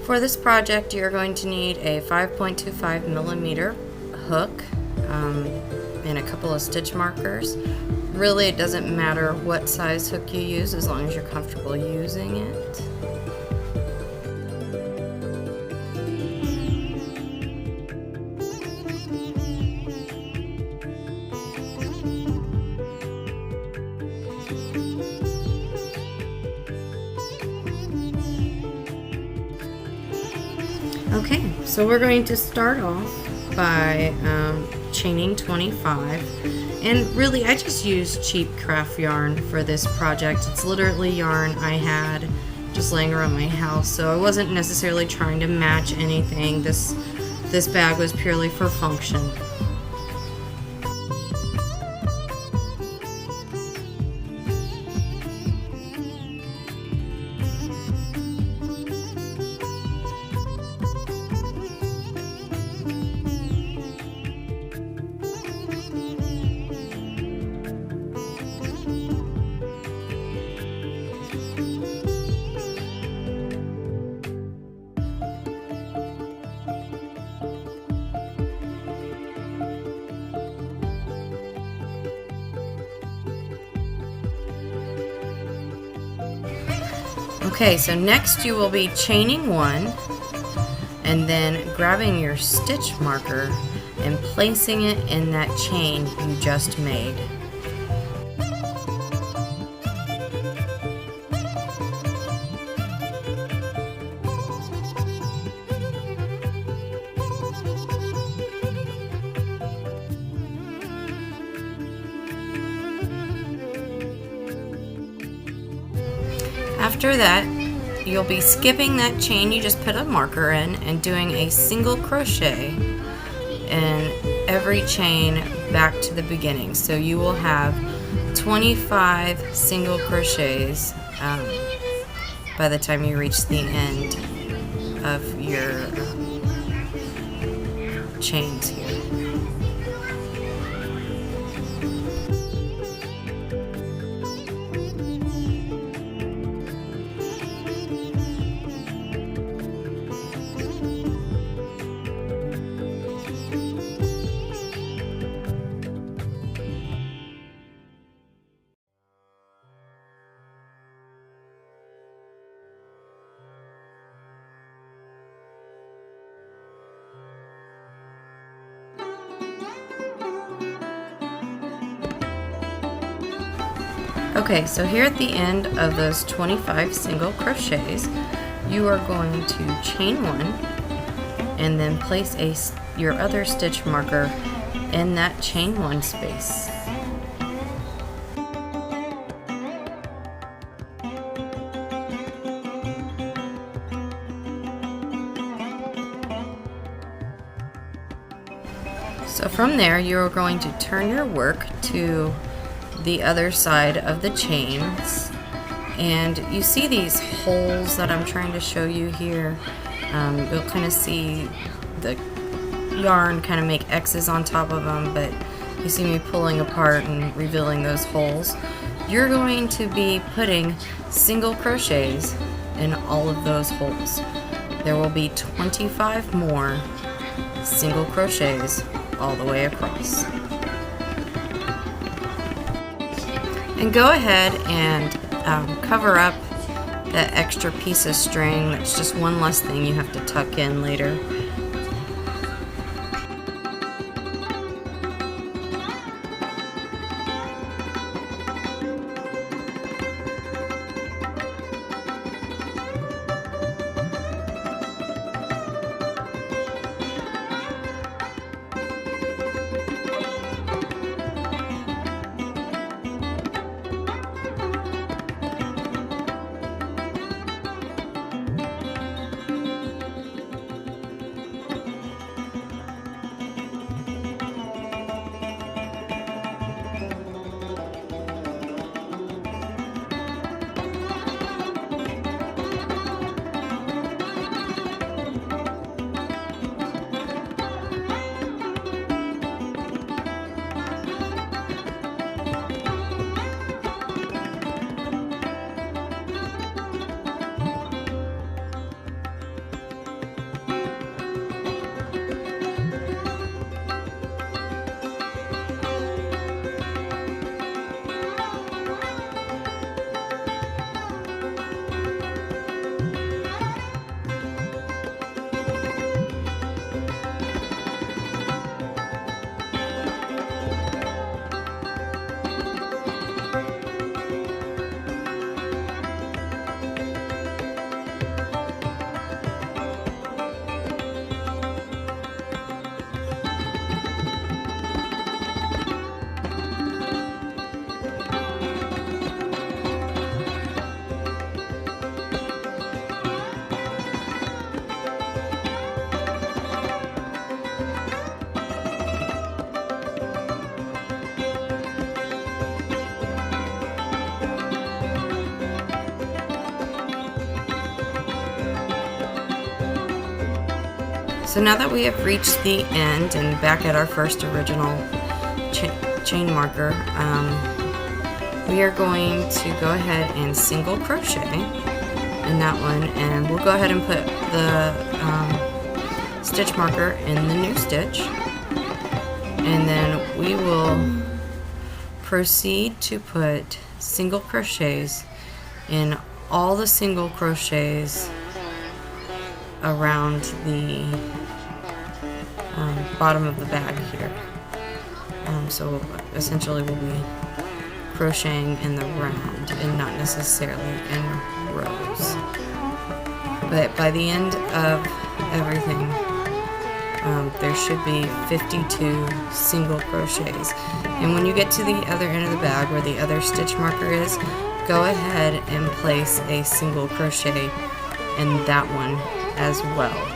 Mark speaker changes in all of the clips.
Speaker 1: For this project, you're going to need a 5.25 millimeter hook and a couple of stitch markers. Really, it doesn't matter what size hook you use as long as you're comfortable using it. Okay, so we're going to start off by chaining 25, and really I just used cheap craft yarn for this project. It's literally yarn I had just laying around my house, so I wasn't necessarily trying to match anything. This bag was purely for function. Okay, so next you will be chaining one and then grabbing your stitch marker and placing it in that chain you just made. After that, you'll be skipping that chain you just put a marker in and doing a single crochet in every chain back to the beginning. So you will have 25 single crochets by the time you reach the end of your chains here. Okay, so here at the end of those 25 single crochets, you are going to chain one and then place your other stitch marker in that chain one space. So from there, you're going to turn your work to the other side of the chains, and you see these holes that I'm trying to show you here. You'll kind of see the yarn kind of make X's on top of them, but you see me pulling apart and revealing those holes. You're going to be putting single crochets in all of those holes. There will be 25 more single crochets all the way across. And go ahead and cover up that extra piece of string. That's just one less thing you have to tuck in later. So now that we have reached the end and back at our first original chain marker, we are going to go ahead and single crochet in that one, and we'll go ahead and put the stitch marker in the new stitch, and then we will proceed to put single crochets in all the single crochets around the bottom of the bag here. So essentially we'll be crocheting in the round and not necessarily in rows. But by the end of everything, there should be 52 single crochets. And when you get to the other end of the bag where the other stitch marker is, go ahead and place a single crochet in that one as well.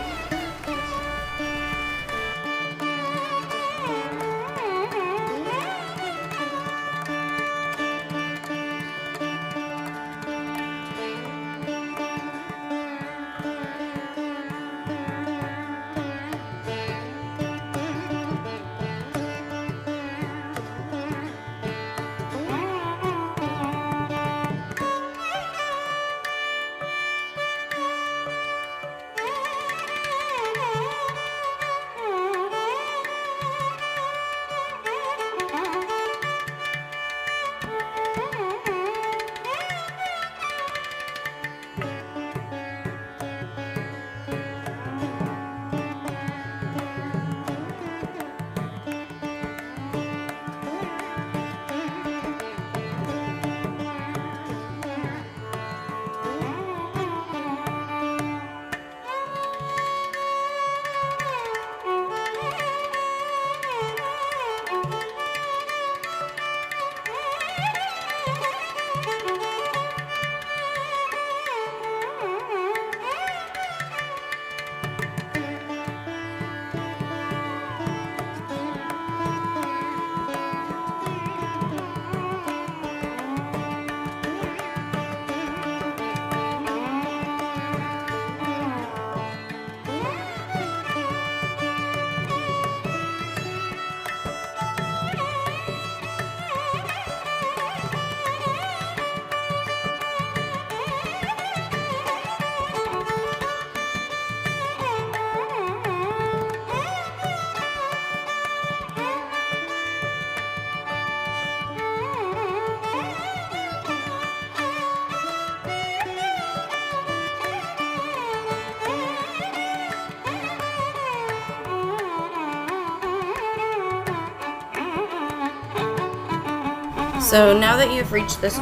Speaker 1: So now that you've reached this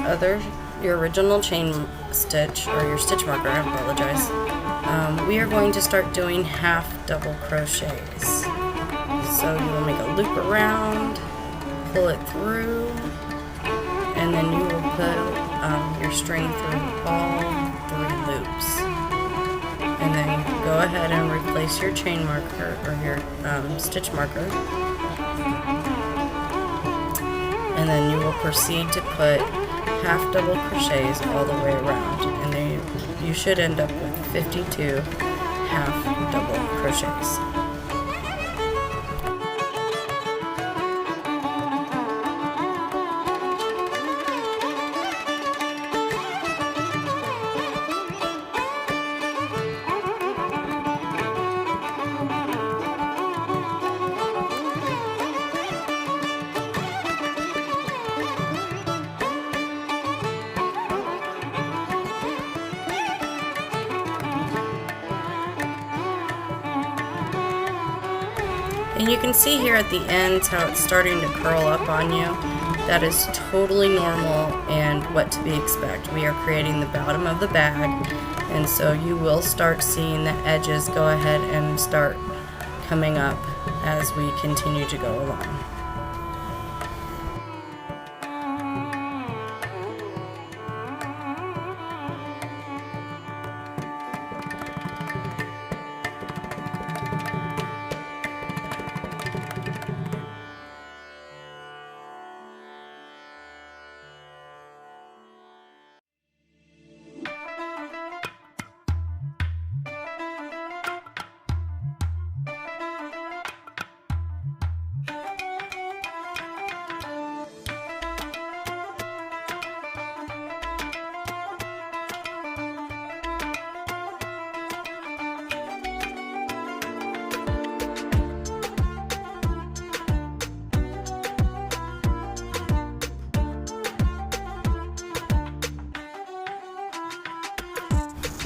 Speaker 1: your original chain stitch, or your stitch marker, I apologize, we are going to start doing half double crochets. So you will make a loop around, pull it through, and then you will put your string through all 3 loops. And then go ahead and replace your chain marker, or your stitch marker. And then you will proceed to put half double crochets all the way around, and then you should end up with 52 half double crochets. And you can see here at the end how it's starting to curl up on you. That is totally normal and what to be expected. We are creating the bottom of the bag, and so you will start seeing the edges go ahead and start coming up as we continue to go along.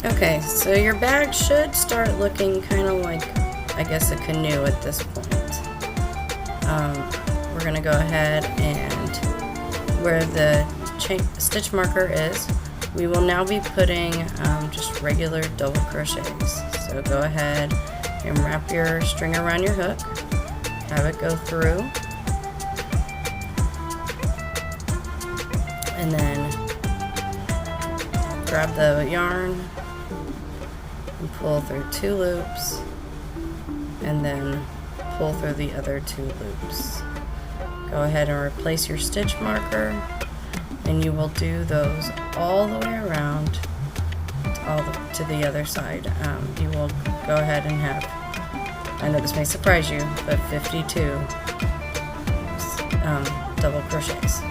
Speaker 1: Okay, so your bag should start looking kind of like, I guess, a canoe at this point. We're going to go ahead and where the stitch marker is, we will now be putting just regular double crochets. So go ahead and wrap your string around your hook, have it go through, and then grab the yarn and pull through 2 loops, and then pull through the other 2 loops. Go ahead and replace your stitch marker, and you will do those all the way around to the other side. You will go ahead and have, I know this may surprise you, but 52 double crochets.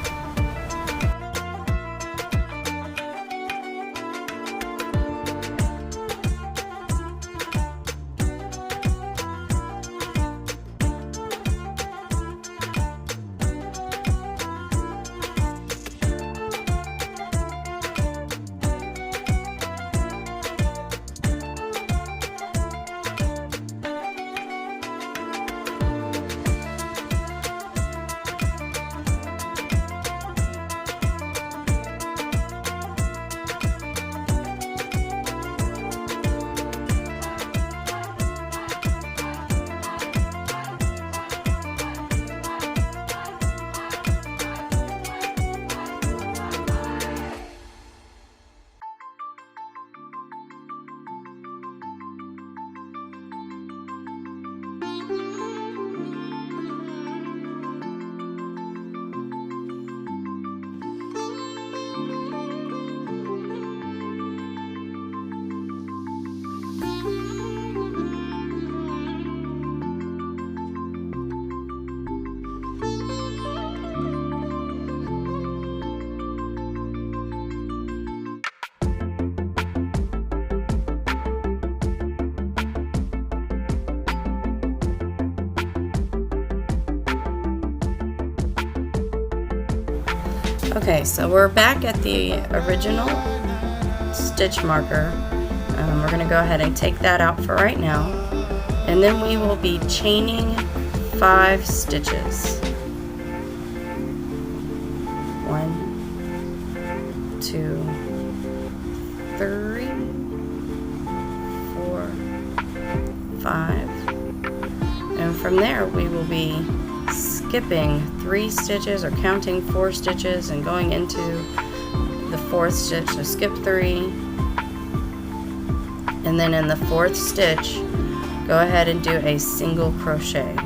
Speaker 1: Okay, so we're back at the original stitch marker. We're going to go ahead and take that out for right now, and then we will be chaining 5 stitches. 1, 2, 3, 4, 5, and from there we will be skipping 3 stitches or counting 4 stitches and going into the 4th stitch. So skip 3, and then in the 4th stitch go ahead and do a single crochet.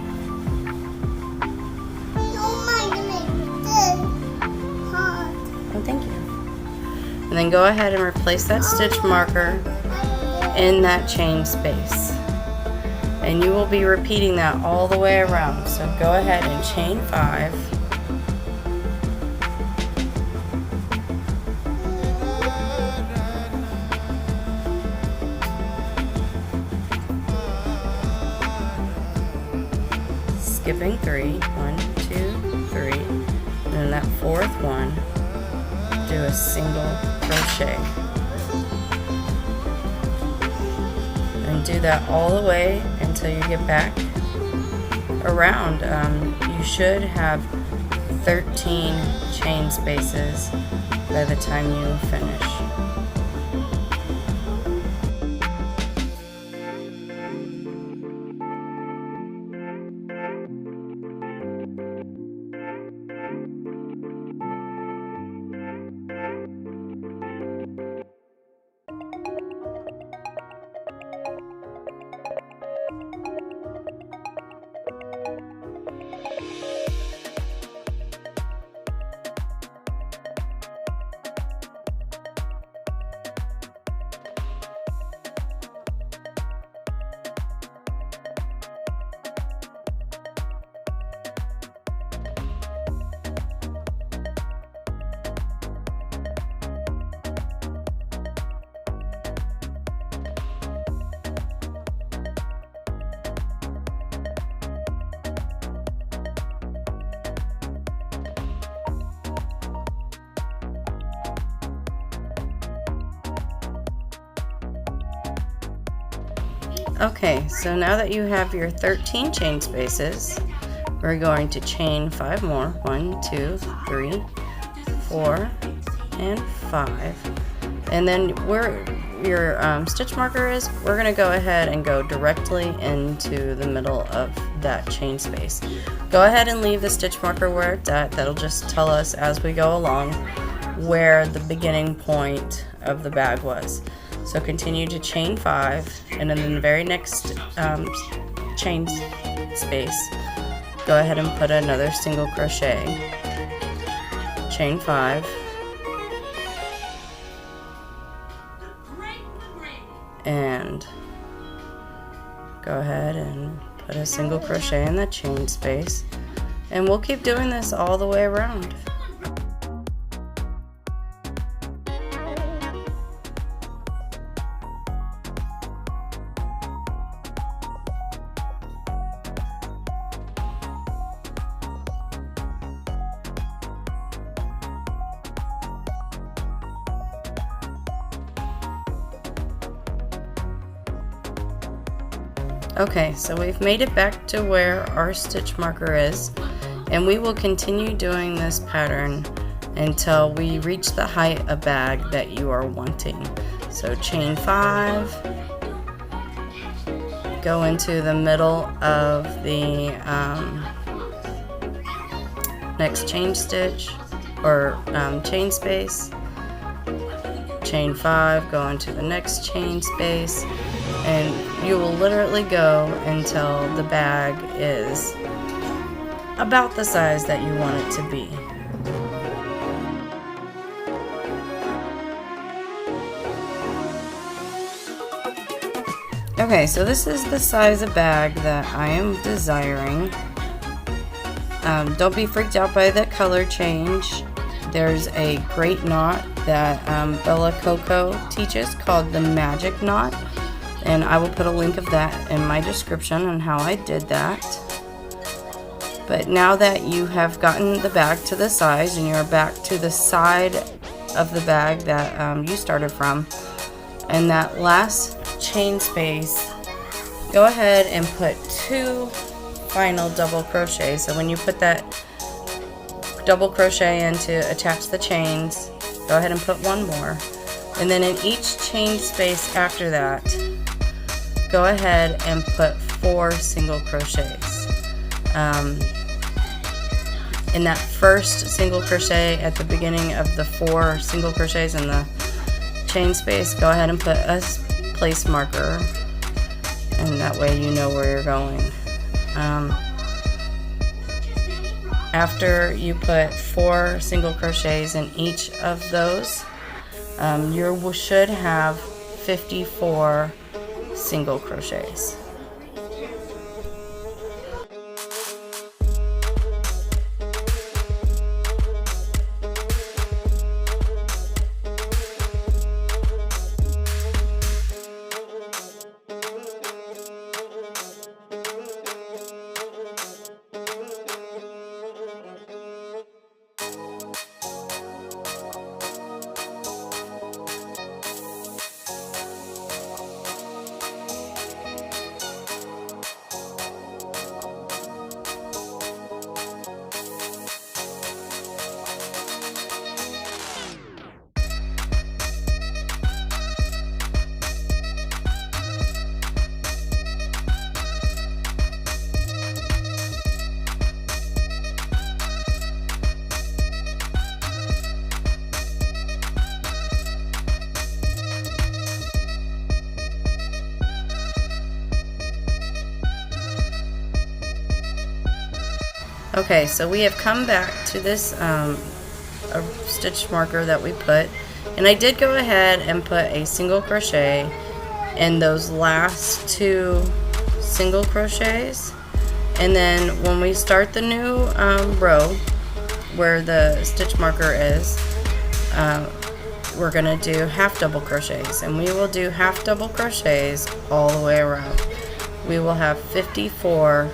Speaker 1: Oh, thank you. And then go ahead and replace that stitch marker in that chain space. And you will be repeating that all the way around. So go ahead and chain 5. Skipping 3, 1, 2, 3, and then that 4th one, do a single crochet. And do that all the way until you get back around. You should have 13 chain spaces by the time you finish. Okay, so now that you have your 13 chain spaces, we're going to chain 5 more. 1, 2, 3, 4, and 5. And then where your stitch marker is, we're going to go ahead and go directly into the middle of that chain space. Go ahead and leave the stitch marker where it's at. That'll just tell us as we go along where the beginning point of the bag was. So continue to chain 5, and then in the very next chain space, go ahead and put another single crochet. Chain 5. And go ahead and put a single crochet in that chain space, and we'll keep doing this all the way around. Okay, so we've made it back to where our stitch marker is, and we will continue doing this pattern until we reach the height of bag that you are wanting. So chain 5, go into the middle of the next chain stitch or chain space, chain 5, go into the next chain space, and you will literally go until the bag is about the size that you want it to be. Okay, so this is the size of bag that I am desiring. Don't be freaked out by the color change. There's a great knot that Bella Coco teaches called the magic knot, and I will put a link of that in my description on how I did that. But now that you have gotten the bag to the size and you're back to the side of the bag that you started from, and that last chain space, go ahead and put 2 final double crochets. So when you put that double crochet in to attach the chains, go ahead and put 1 more, and then in each chain space after that, go ahead and put 4 single crochets. In that first single crochet at the beginning of the 4 single crochets in the chain space, go ahead and put a place marker, and that way you know where you're going. After you put 4 single crochets in each of those, you should have 54 single crochets. Okay, so we have come back to this stitch marker that we put, and I did go ahead and put a single crochet in those last 2 single crochets, and then when we start the new row where the stitch marker is, we're gonna do half double crochets, and we will do half double crochets all the way around. We will have 54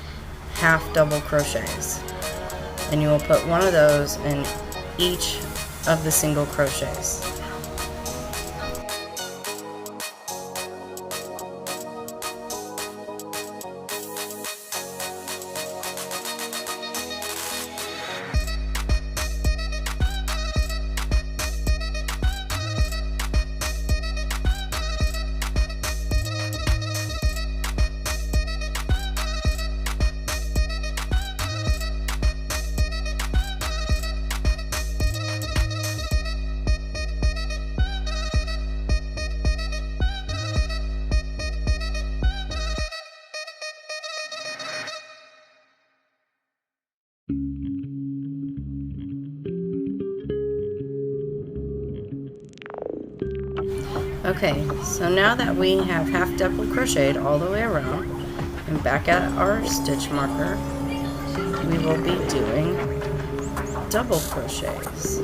Speaker 1: half double crochets, and you will put 1 of those in each of the single crochets. Okay, so now that we have half double crocheted all the way around and back at our stitch marker, we will be doing double crochets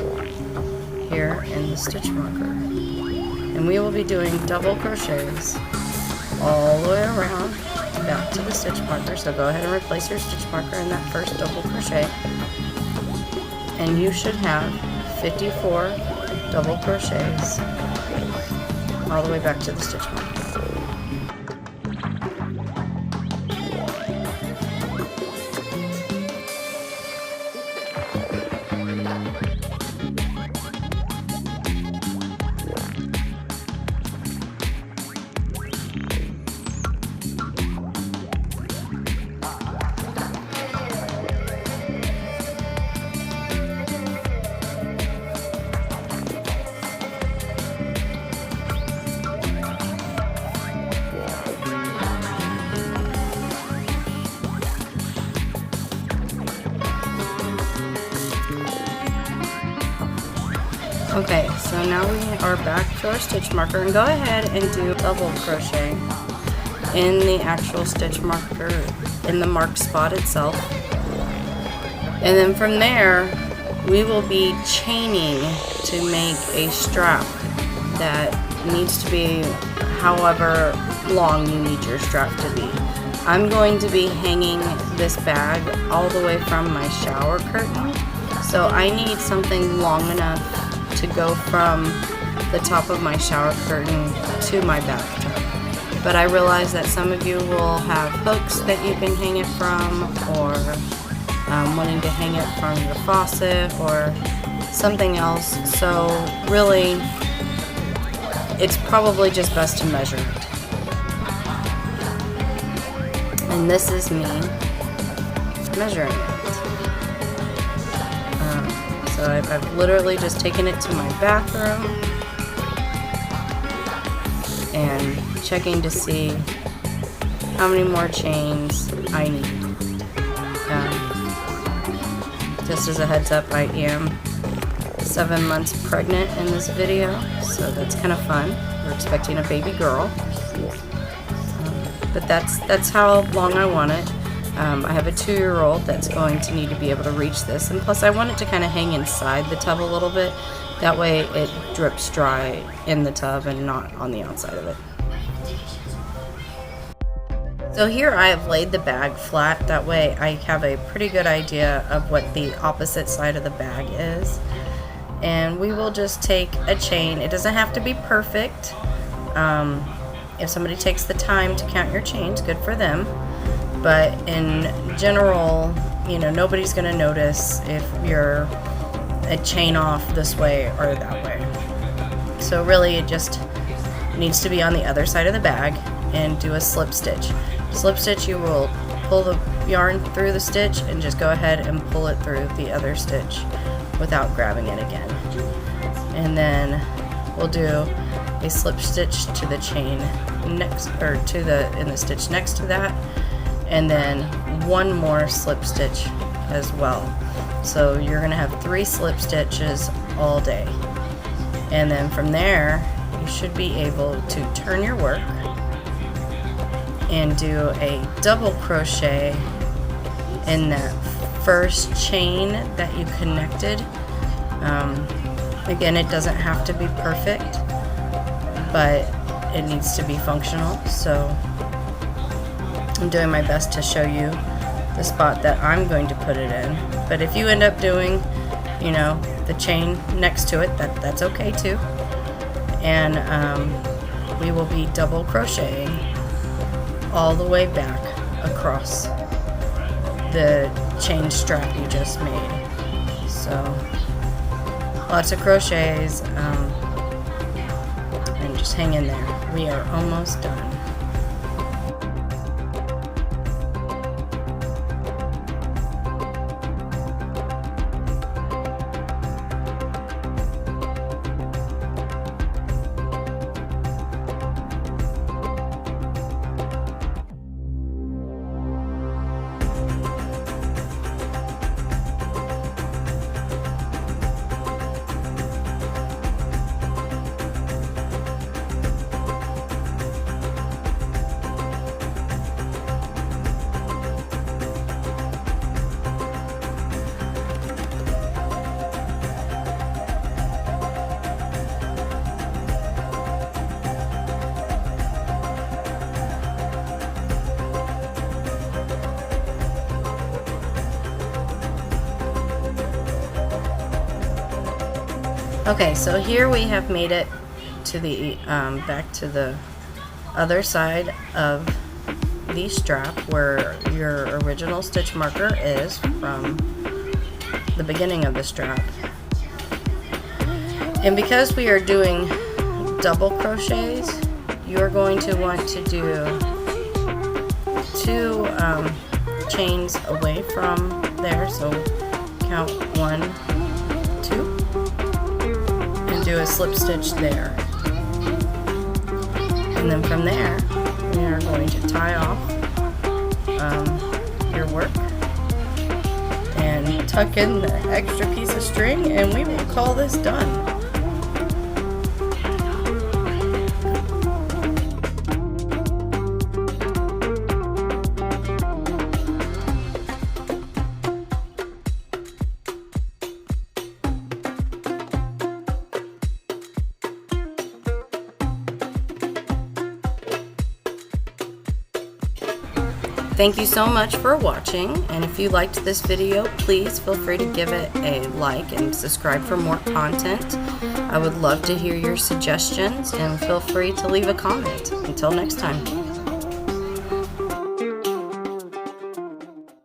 Speaker 1: here in the stitch marker. And we will be doing double crochets all the way around back to the stitch marker. So go ahead and replace your stitch marker in that first double crochet. And you should have 54 double crochets all the way back to the stitch marker. Okay, so now we are back to our stitch marker, and go ahead and do double crochet in the actual stitch marker in the marked spot itself. And then from there, we will be chaining to make a strap that needs to be however long you need your strap to be. I'm going to be hanging this bag all the way from my shower curtain, so I need something long enough to go from the top of my shower curtain to my bathtub. But I realize that some of you will have hooks that you can hang it from, or wanting to hang it from your faucet or something else. So really, it's probably just best to measure it. And this is me measuring it. So I've literally just taken it to my bathroom and checking to see how many more chains I need. Just as a heads up, I am 7 months pregnant in this video, so that's kind of fun. We're expecting a baby girl. But that's how long I want it. I have a 2-year-old that's going to need to be able to reach this, and plus I want it to kind of hang inside the tub a little bit. That way it drips dry in the tub and not on the outside of it. So here I have laid the bag flat. That way I have a pretty good idea of what the opposite side of the bag is. And we will just take a chain. It doesn't have to be perfect. If somebody takes the time to count your chains, good for them. But in general, you know, nobody's going to notice if you're a chain off this way or that way. So really it just needs to be on the other side of the bag, and do a slip stitch. Slip stitch, you will pull the yarn through the stitch and just go ahead and pull it through the other stitch without grabbing it again. And then we'll do a slip stitch to the chain next, or to the in the stitch next to that, and then one more slip stitch as well. So you're going to have 3 slip stitches all day. And then from there, you should be able to turn your work and do a double crochet in that first chain that you connected. Again, it doesn't have to be perfect, but it needs to be functional. So I'm doing my best to show you the spot that I'm going to put it in. But if you end up doing, you know, the chain next to it, that's okay too. And we will be double crocheting all the way back across the chain strap you just made. So lots of crochets, and just hang in there. We are almost done. Okay, so here we have made it to the back to the other side of the strap where your original stitch marker is from the beginning of the strap. And because we are doing double crochets, you're going to want to do 2 chains away from there, so count 1, 2, and do a slip stitch there. And then from there, we are going to tie off your work and tuck in the extra piece of string, and we will call this done. Thank you so much for watching, and if you liked this video, please feel free to give it a like and subscribe for more content. I would love to hear your suggestions, and feel free to leave a comment. Until next time.